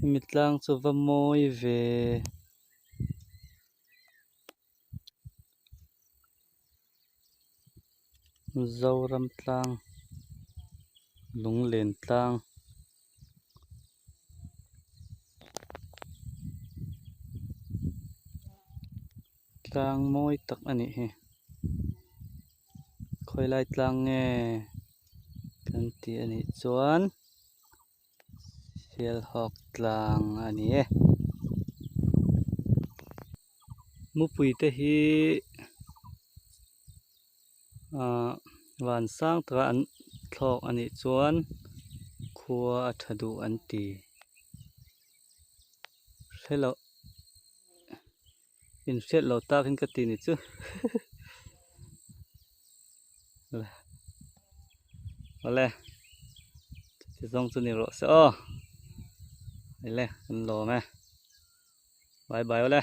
mitlang chu va mawi ve zoram tlang lunglen tlang tlang mawi tak ani he khoi lai tlang nge kan ti ani chuan sial hawk tlang ani e mupui te hi wan sang tra an thlok ani chuan khua a thadu an ti hello in shet lo takin ka ti ni chu ole ti zong chu ni ro se o ile kan lo me bye bye ole